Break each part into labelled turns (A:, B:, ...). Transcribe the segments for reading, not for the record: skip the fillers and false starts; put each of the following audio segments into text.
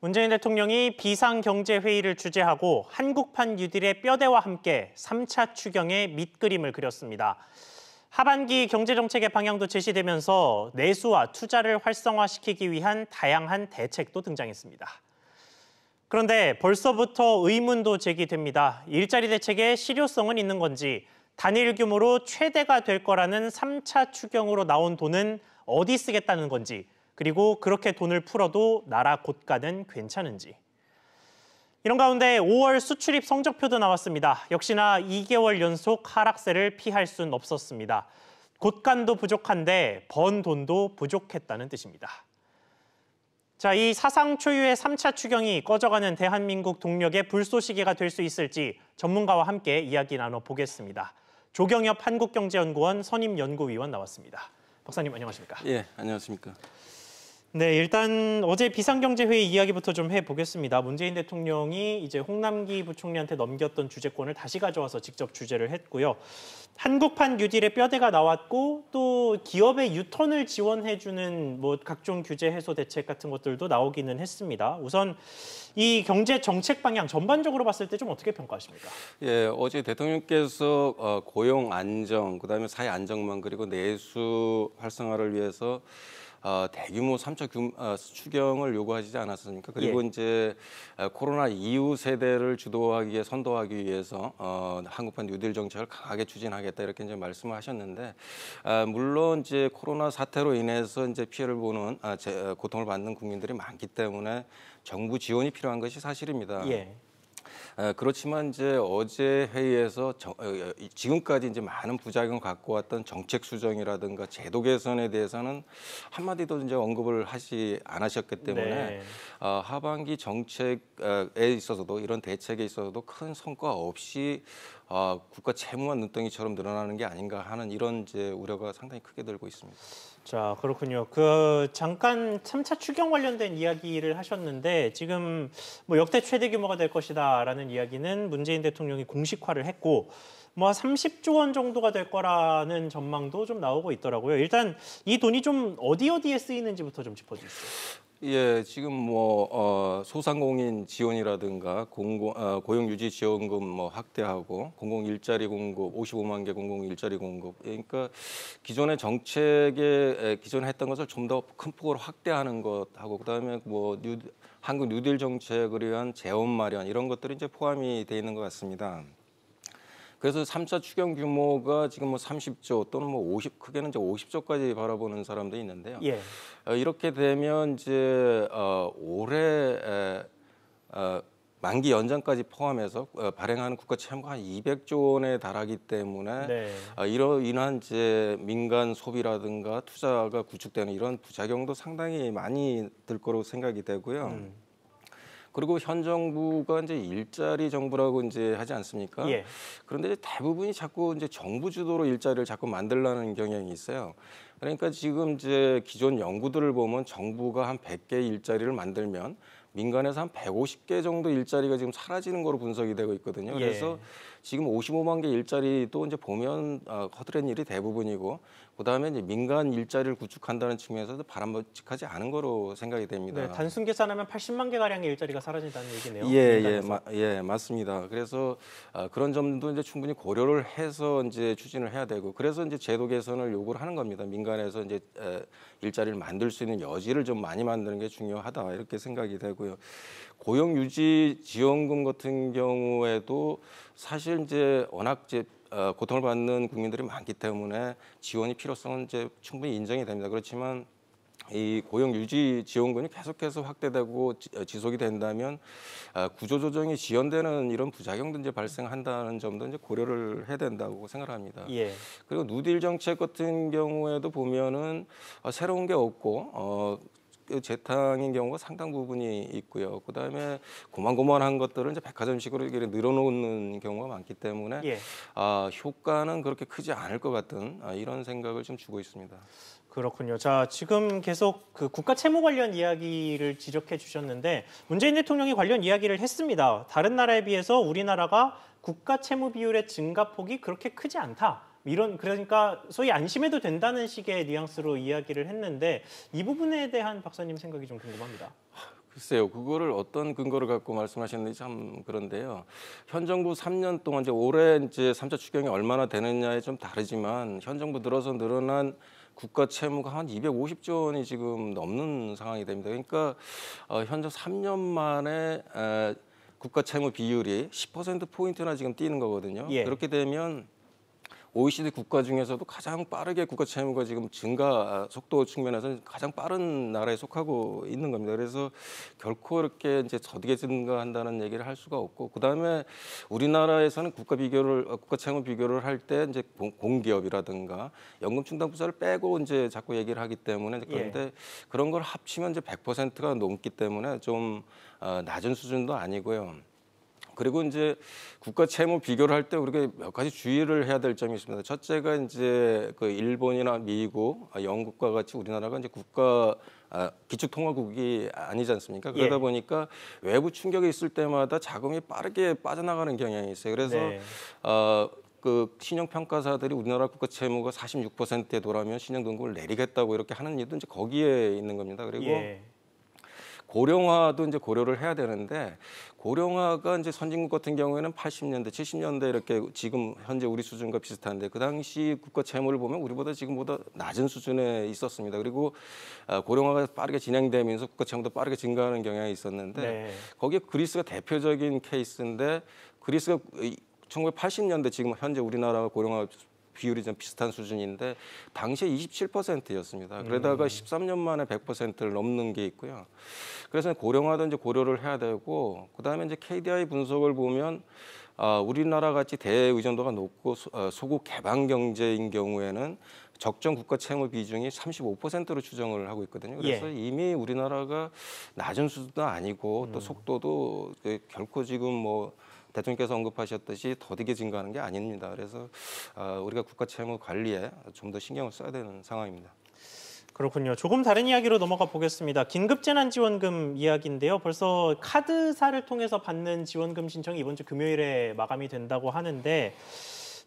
A: 문재인 대통령이 비상경제회의를 주재하고 한국판 뉴딜의 뼈대와 함께 3차 추경의 밑그림을 그렸습니다. 하반기 경제정책의 방향도 제시되면서 내수와 투자를 활성화시키기 위한 다양한 대책도 등장했습니다. 그런데 벌써부터 의문도 제기됩니다. 일자리 대책의 실효성은 있는 건지, 단일 규모로 최대가 될 거라는 3차 추경으로 나온 돈은 어디 쓰겠다는 건지, 그리고 그렇게 돈을 풀어도 나라 곳간은 괜찮은지. 이런 가운데 5월 수출입 성적표도 나왔습니다. 역시나 2개월 연속 하락세를 피할 순 없었습니다. 곳간도 부족한데 번 돈도 부족했다는 뜻입니다. 자, 이 사상 초유의 3차 추경이 꺼져가는 대한민국 동력의 불쏘시개가 될 수 있을지 전문가와 함께 이야기 나눠보겠습니다. 조경엽 한국경제연구원 선임연구위원 나왔습니다. 박사님 안녕하십니까?
B: 예, 안녕하십니까?
A: 네, 일단 어제 비상경제회의 이야기부터 좀 해보겠습니다. 문재인 대통령이 이제 홍남기 부총리한테 넘겼던 주재권을 다시 가져와서 직접 주재를 했고요. 한국판 뉴딜의 뼈대가 나왔고 또 기업의 유턴을 지원해주는 뭐 각종 규제 해소 대책 같은 것들도 나오기는 했습니다. 우선 이 경제 정책 방향 전반적으로 봤을 때 좀 어떻게 평가하십니까?
B: 예, 어제 대통령께서 고용 안정, 그다음에 사회 안정망 그리고 내수 활성화를 위해서 대규모 3차 추경을 요구하지 않았습니까? 그리고 이제 코로나 이후 세대를 주도하기 위해 선도하기 위해서 한국판 뉴딜 정책을 강하게 추진하겠다 이렇게 이제 말씀을 하셨는데 물론 이제 코로나 사태로 인해서 이제 피해를 보는 고통을 받는 국민들이 많기 때문에 정부 지원이 필요한 것이 사실입니다.
A: 예.
B: 그렇지만 이제 어제 회의에서 지금까지 이제 많은 부작용을 갖고 왔던 정책 수정이라든가 제도 개선에 대해서는 한마디도 이제 언급을 하지 않으셨기 때문에
A: 네.
B: 하반기 정책에 있어서도 이런 대책에 있어서도 큰 성과 없이 국가 채무가 눈덩이처럼 늘어나는 게 아닌가 하는 이런 이제 우려가 상당히 크게 들고 있습니다.
A: 자, 그렇군요. 잠깐 3차 추경 관련된 이야기를 하셨는데 지금 뭐 역대 최대 규모가 될 것이다라는 이야기는 문재인 대통령이 공식화를 했고 뭐 30조 원 정도가 될 거라는 전망도 좀 나오고 있더라고요. 일단 이 돈이 좀 어디에 쓰이는지부터 좀 짚어주시죠.
B: 예, 지금 뭐 소상공인 지원이라든가 고용 유지 지원금 뭐 확대하고 공공 일자리 공급 55만 개 공공 일자리 공급. 그러니까 기존의 정책에 기존에 했던 것을 좀 더 큰 폭으로 확대하는 것하고 그다음에 뭐 한국 뉴딜 정책을 위한 재원 마련 이런 것들이 이제 포함이 돼 있는 것 같습니다. 그래서 3차 추경 규모가 지금 뭐 30조 또는 뭐 크게는 이제 50조까지 바라보는 사람도 있는데요.
A: 예.
B: 이렇게 되면 이제 올해 만기 연장까지 포함해서 발행하는 국가 채무가 한 200조 원에 달하기 때문에
A: 네.
B: 이로 인한 이제 민간 소비라든가 투자가 구축되는 이런 부작용도 상당히 많이 들 거로 생각이 되고요. 그리고 현 정부가 이제 일자리 정부라고 이제 하지 않습니까?
A: 예.
B: 그런데 이제 대부분이 자꾸 이제 정부 주도로 일자리를 자꾸 만들려는 경향이 있어요. 그러니까 지금 이제 기존 연구들을 보면 정부가 한 100개 일자리를 만들면 민간에서 한 150개 정도 일자리가 지금 사라지는 거로 분석이 되고 있거든요.
A: 예.
B: 그래서 지금 55만 개 일자리도 이제 보면 허드렛 일이 대부분이고 그다음에 이제 민간 일자리를 구축한다는 측면에서도 바람직하지 않은 거로 생각이 됩니다.
A: 네, 단순 계산하면 80만 개 가량의 일자리가 사라진다는 얘기네요.
B: 예, 맞습니다. 그래서 그런 점도 이제 충분히 고려를 해서 이제 추진을 해야 되고 그래서 이제 제도 개선을 요구를 하는 겁니다. 민간에서 이제 일자리를 만들 수 있는 여지를 좀 많이 만드는 게 중요하다 이렇게 생각이 되고요. 고용 유지 지원금 같은 경우에도 사실 이제 워낙 이제 고통을 받는 국민들이 많기 때문에 지원이 필요성은 이제 충분히 인정이 됩니다. 그렇지만 이 고용 유지 지원금이 계속해서 확대되고 지속이 된다면 구조조정이 지연되는 이런 부작용도 이제 발생한다는 점도 이제 고려를 해야 된다고 생각합니다.
A: 예.
B: 그리고 뉴딜 정책 같은 경우에도 보면은 새로운 게 없고 재탕인 경우가 상당 부분이 있고요. 그다음에 고만고만한 것들을 이제 백화점식으로 이렇게 늘어놓는 경우가 많기 때문에
A: 예.
B: 효과는 그렇게 크지 않을 것 같은 이런 생각을 좀 주고 있습니다.
A: 그렇군요. 자, 지금 계속 국가 채무 관련 이야기를 지적해 주셨는데 문재인 대통령이 관련 이야기를 했습니다. 다른 나라에 비해서 우리나라가 국가 채무 비율의 증가폭이 그렇게 크지 않다. 그러니까 소위 안심해도 된다는 식의 뉘앙스로 이야기를 했는데 이 부분에 대한 박사님 생각이 좀 궁금합니다.
B: 글쎄요, 그거를 어떤 근거를 갖고 말씀하셨는지 참 그런데요. 현 정부 3년 동안 이제 올해 이제 3차 추경이 얼마나 되느냐에 좀 다르지만 현 정부 들어서 늘어난 국가 채무가 한 250조 원이 지금 넘는 상황이 됩니다. 그러니까 현재 3년 만에 국가 채무 비율이 10% 포인트나 지금 뛰는 거거든요.
A: 예.
B: 그렇게 되면 OECD 국가 중에서도 가장 빠르게 국가 채무가 지금 증가 속도 측면에서 가장 빠른 나라에 속하고 있는 겁니다. 그래서 결코 이렇게 이제 더디게 증가한다는 얘기를 할 수가 없고, 그다음에 우리나라에서는 국가 채무 비교를 할 때 이제 공기업이라든가 연금충당부사를 빼고 이제 자꾸 얘기를 하기 때문에 그런데 그런 걸 합치면 이제 100%가 넘기 때문에 좀 낮은 수준도 아니고요. 그리고 이제 국가 채무 비교를 할 때 우리가 몇 가지 주의를 해야 될 점이 있습니다. 첫째가 이제 그 일본이나 미국, 영국과 같이 우리나라가 이제 기축통화국이 아니지 않습니까? 그러다 보니까 외부 충격이 있을 때마다 자금이 빠르게 빠져나가는 경향이 있어요. 그래서 그 신용평가사들이 우리나라 국가 채무가 46%에 돌아오면 신용등급을 내리겠다고 이렇게 하는 이유도 이제 거기에 있는 겁니다. 그리고 고령화도 이제 고려를 해야 되는데 고령화가 이제 선진국 같은 경우에는 80년대, 70년대 이렇게 지금 현재 우리 수준과 비슷한데 그 당시 국가 채무를 보면 우리보다 지금보다 낮은 수준에 있었습니다. 그리고 고령화가 빠르게 진행되면서 국가 채무도 빠르게 증가하는 경향이 있었는데 거기에 그리스가 대표적인 케이스인데 그리스가 1980년대 지금 현재 우리나라 고령화 비율이 좀 비슷한 수준인데 당시에 27%였습니다. 그러다가 13년 만에 100%를 넘는 게 있고요. 그래서 고령화도 이제 고려를 해야 되고 그다음에 이제 KDI 분석을 보면 우리나라 같이 대의존도가 높고 소국 개방 경제인 경우에는 적정 국가 채무 비중이 35%로 추정을 하고 있거든요. 그래서 이미 우리나라가 낮은 수준도 아니고 또 속도도 결코 지금 뭐 대통령께서 언급하셨듯이 더디게 증가하는 게 아닙니다. 그래서 우리가 국가 채무 관리에 좀 더 신경을 써야 되는 상황입니다.
A: 그렇군요. 조금 다른 이야기로 넘어가 보겠습니다. 긴급재난지원금 이야기인데요. 벌써 카드사를 통해서 받는 지원금 신청이 이번 주 금요일에 마감이 된다고 하는데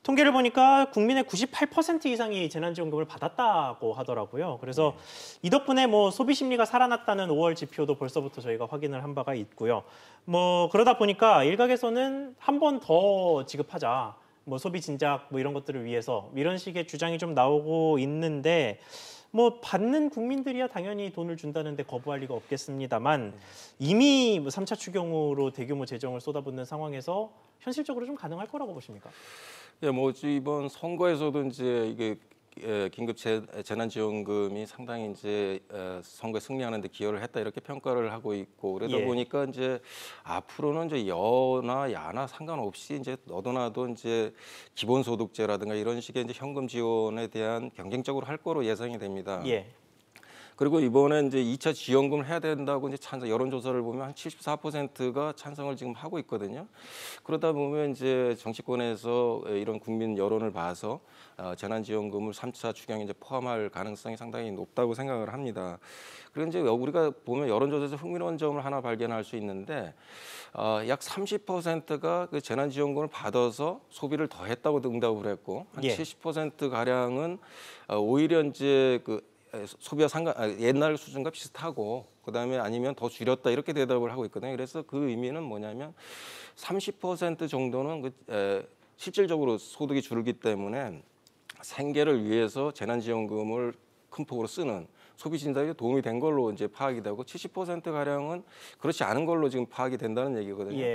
A: 통계를 보니까 국민의 98% 이상이 재난지원금을 받았다고 하더라고요. 그래서 이 덕분에 뭐 소비 심리가 살아났다는 5월 지표도 벌써부터 저희가 확인을 한 바가 있고요. 뭐 그러다 보니까 일각에서는 한 번 더 지급하자. 뭐 소비 진작 뭐 이런 것들을 위해서 이런 식의 주장이 좀 나오고 있는데 뭐 받는 국민들이야 당연히 돈을 준다는데 거부할 리가 없겠습니다만 이미 3차 추경으로 대규모 재정을 쏟아붓는 상황에서 현실적으로 좀 가능할 거라고 보십니까?
B: 예, 뭐 이번 선거에서도 이제 이게 긴급 재난지원금이 상당히 이제 선거에 승리하는 데 기여를 했다 이렇게 평가를 하고 있고 그러다 보니까 이제 앞으로는 이제 여나 야나 상관없이 이제 너도나도 이제 기본소득제라든가 이런 식의 이제 현금 지원에 대한 경쟁적으로 할 거로 예상이 됩니다. 그리고 이번에 이제 2차 지원금을 해야 된다고 이제 여론조사를 보면 한 74%가 찬성을 지금 하고 있거든요. 그러다 보면 이제 정치권에서 이런 국민 여론을 봐서 재난지원금을 3차 추경에 이제 포함할 가능성이 상당히 높다고 생각을 합니다. 그리고 이제 우리가 보면 여론조사에서 흥미로운 점을 하나 발견할 수 있는데 약 30%가 그 재난지원금을 받아서 소비를 더 했다고 응답을 했고 한 70% 가량은 오히려 이제 그 소비와 옛날 수준과 비슷하고 그다음에 아니면 더 줄였다 이렇게 대답을 하고 있거든요. 그래서 그 의미는 뭐냐면 30% 정도는 실질적으로 소득이 줄기 때문에 생계를 위해서 재난지원금을 큰 폭으로 쓰는 소비 진작에 도움이 된 걸로 이제 파악이 되고 70% 가량은 그렇지 않은 걸로 지금 파악이 된다는 얘기거든요.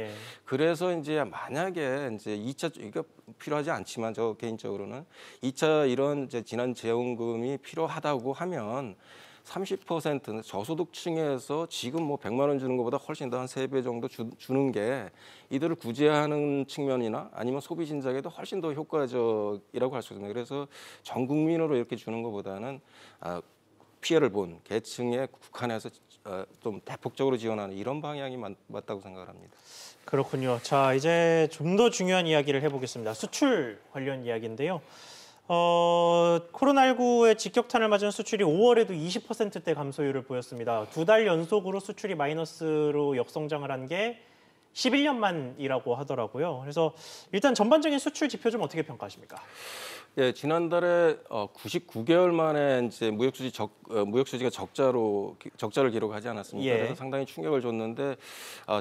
B: 그래서 이제 만약에 이제 2차 이게 필요하지 않지만 저 개인적으로는 2차 이런 이제 재난지원금이 필요하다고 하면 30% 저소득층에서 지금 뭐 100만 원 주는 것보다 훨씬 더 한 3배 정도 주는 게 이들을 구제하는 측면이나 아니면 소비 진작에도 훨씬 더 효과적이라고 할 수 있습니다. 그래서 전 국민으로 이렇게 주는 것보다는 피해를 본 계층에 국한해서 좀 대폭적으로 지원하는 이런 방향이 맞다고 생각을 합니다.
A: 그렇군요. 자, 이제 좀 더 중요한 이야기를 해보겠습니다. 수출 관련 이야기인데요. 코로나19의 직격탄을 맞은 수출이 5월에도 20%대 감소율을 보였습니다. 2달 연속으로 수출이 마이너스로 역성장을 한 게 11년만이라고 하더라고요. 그래서 일단 전반적인 수출 지표 좀 어떻게 평가하십니까?
B: 예, 지난달에 99개월 만에 이제 무역수지가 적자를 기록하지 않았습니까?
A: 예.
B: 그래서 상당히 충격을 줬는데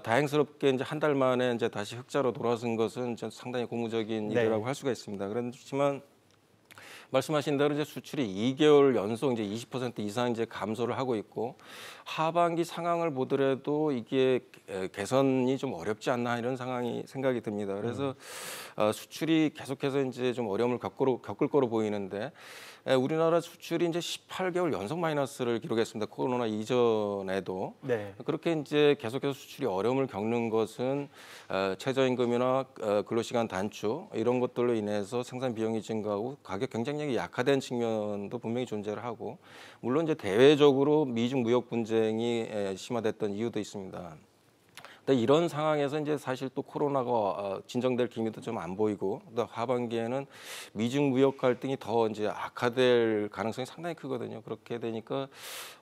B: 다행스럽게 이제 한 달 만에 이제 다시 흑자로 돌아선 것은 상당히 고무적인
A: 네.
B: 일이라고 할 수가 있습니다. 그렇지만 말씀하신 대로 이제 수출이 2개월 연속 이제 20% 이상 이제 감소를 하고 있고 하반기 상황을 보더라도 이게 개선이 좀 어렵지 않나 이런 생각이 듭니다. 그래서 수출이 계속해서 이제 좀 어려움을 겪을 거로 보이는데 우리나라 수출이 이제 18개월 연속 마이너스를 기록했습니다. 코로나 이전에도.
A: 네.
B: 그렇게 이제 계속해서 수출이 어려움을 겪는 것은 최저임금이나 근로시간 단축 이런 것들로 인해서 생산 비용이 증가하고 가격 경쟁력이 약화된 측면도 분명히 존재를 하고 물론 이제 대외적으로 미중 무역 분쟁이 심화됐던 이유도 있습니다. 근데 이런 상황에서 이제 사실 또 코로나가 진정될 기미도 좀 안 보이고 또 하반기에는 미중 무역 갈등이 더 이제 악화될 가능성이 상당히 크거든요. 그렇게 되니까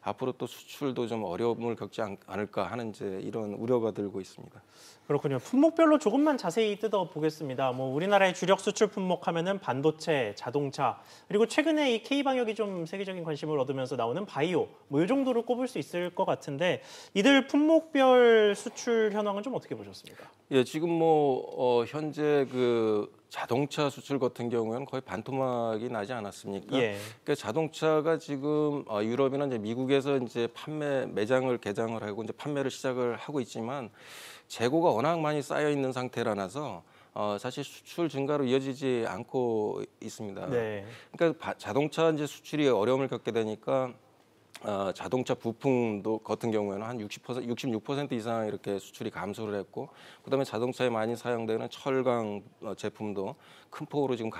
B: 앞으로 또 수출도 좀 어려움을 겪지 않을까 하는 이제 이런 우려가 들고 있습니다.
A: 그렇군요. 품목별로 조금만 자세히 뜯어 보겠습니다. 뭐 우리나라의 주력 수출 품목 하면은 반도체, 자동차, 그리고 최근에 이 K 방역이 좀 세계적인 관심을 얻으면서 나오는 바이오, 뭐 이 정도로 꼽을 수 있을 것 같은데 이들 품목별 수출 현황은 좀 어떻게 보셨습니까?
B: 예, 지금 뭐 현재 그 자동차 수출 같은 경우에는 거의 반토막이 나지 않았습니까?
A: 예.
B: 그러니까 자동차가 지금 유럽이나 이제 미국에서 이제 매장을 개장을 하고 이제 판매를 시작을 하고 있지만 재고가 워낙 많이 쌓여 있는 상태라서 사실 수출 증가로 이어지지 않고 있습니다.
A: 네.
B: 그러니까 자동차 이제 수출이 어려움을 겪게 되니까 자동차 부품도 같은 경우에는 한 60%, 66% 이상 이렇게 수출이 감소를 했고, 그다음에 자동차에 많이 사용되는 철강 제품도 큰 폭으로 지금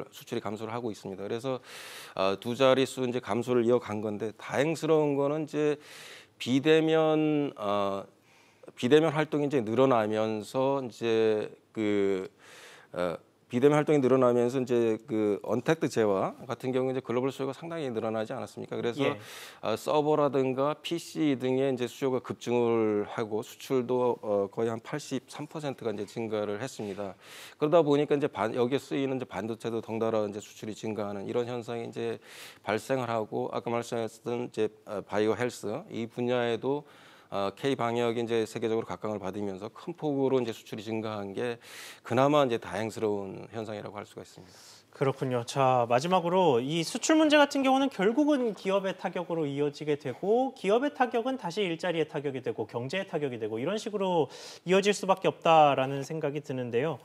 B: 수출이 감소를 하고 있습니다. 그래서 두 자릿수 이제 감소를 이어간 건데 다행스러운 거는 이제 비대면 활동이 이제 늘어나면서 이제 비대면 활동이 늘어나면서 이제 그 언택트 재화 같은 경우 이제 글로벌 수요가 상당히 늘어나지 않았습니까? 그래서
A: 예.
B: 서버라든가 PC 등의 이제 수요가 급증을 하고 수출도 거의 한 83%가 이제 증가를 했습니다. 그러다 보니까 이제 여기에 쓰이는 이제 반도체도 덩달아 이제 수출이 증가하는 이런 현상이 이제 발생을 하고 아까 말씀하셨던 이제 바이오 헬스 이 분야에도 K 방역이 이제 세계적으로 각광을 받으면서 큰 폭으로 이제 수출이 증가한 게 그나마 이제 다행스러운 현상이라고 할 수가 있습니다.
A: 그렇군요. 자, 마지막으로 이 수출 문제 같은 경우는 결국은 기업의 타격으로 이어지게 되고 기업의 타격은 다시 일자리의 타격이 되고 경제의 타격이 되고 이런 식으로 이어질 수밖에 없다라는 생각이 드는데요.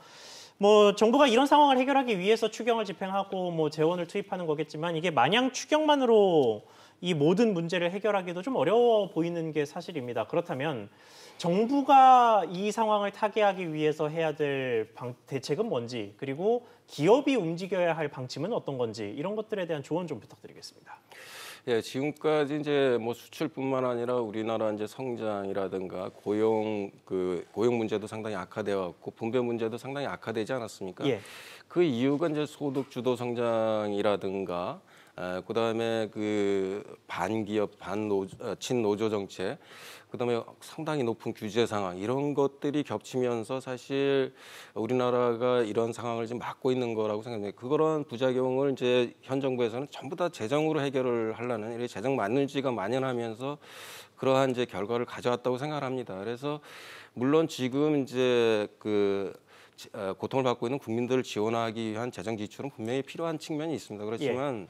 A: 뭐 정부가 이런 상황을 해결하기 위해서 추경을 집행하고 뭐 재원을 투입하는 거겠지만 이게 마냥 추경만으로 이 모든 문제를 해결하기도 좀 어려워 보이는 게 사실입니다. 그렇다면 정부가 이 상황을 타개하기 위해서 해야 될 대책은 뭔지, 그리고 기업이 움직여야 할 방침은 어떤 건지 이런 것들에 대한 조언 좀 부탁드리겠습니다.
B: 예, 지금까지 이제 뭐 수출뿐만 아니라 우리나라 이제 성장이라든가 고용 문제도 상당히 악화되어 왔고 분배 문제도 상당히 악화되지 않았습니까?
A: 예.
B: 그 이유가 이제 소득 주도 성장이라든가 그다음에 그 반기업 친노조 정책, 그다음에 상당히 높은 규제 상황 이런 것들이 겹치면서 사실 우리나라가 이런 상황을 지금 맞고 있는 거라고 생각합니다. 그런 부작용을 이제 현 정부에서는 전부 다 재정으로 해결을 하려는 이렇게 재정 만능주의가 만연하면서 그러한 이제 결과를 가져왔다고 생각합니다. 그래서 물론 지금 이제 고통을 받고 있는 국민들을 지원하기 위한 재정 지출은 분명히 필요한 측면이 있습니다. 그렇지만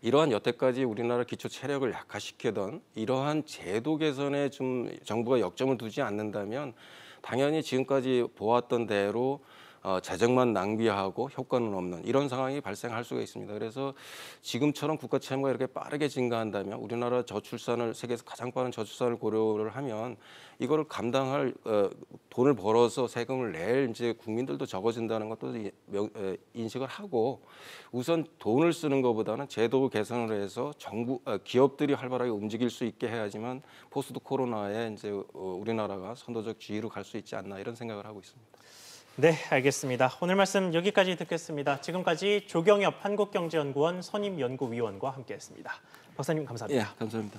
B: 이러한 여태까지 우리나라 기초 체력을 약화시키던 이러한 제도 개선에 좀 정부가 역점을 두지 않는다면 당연히 지금까지 보았던 대로 재정만 낭비하고 효과는 없는 이런 상황이 발생할 수가 있습니다. 그래서 지금처럼 국가 채무가 이렇게 빠르게 증가한다면 우리나라 세계에서 가장 빠른 저출산을 고려를 하면 이거를 감당할 돈을 벌어서 세금을 낼 이제 국민들도 적어진다는 것도 인식을 하고 우선 돈을 쓰는 것보다는 제도 개선을 해서 기업들이 활발하게 움직일 수 있게 해야지만 포스트 코로나에 이제 우리나라가 선도적 지위로 갈 수 있지 않나 이런 생각을 하고 있습니다.
A: 네, 알겠습니다. 오늘 말씀 여기까지 듣겠습니다. 지금까지 조경엽 한국경제연구원 선임연구위원과 함께했습니다. 박사님 감사합니다.
B: 예, 감사합니다.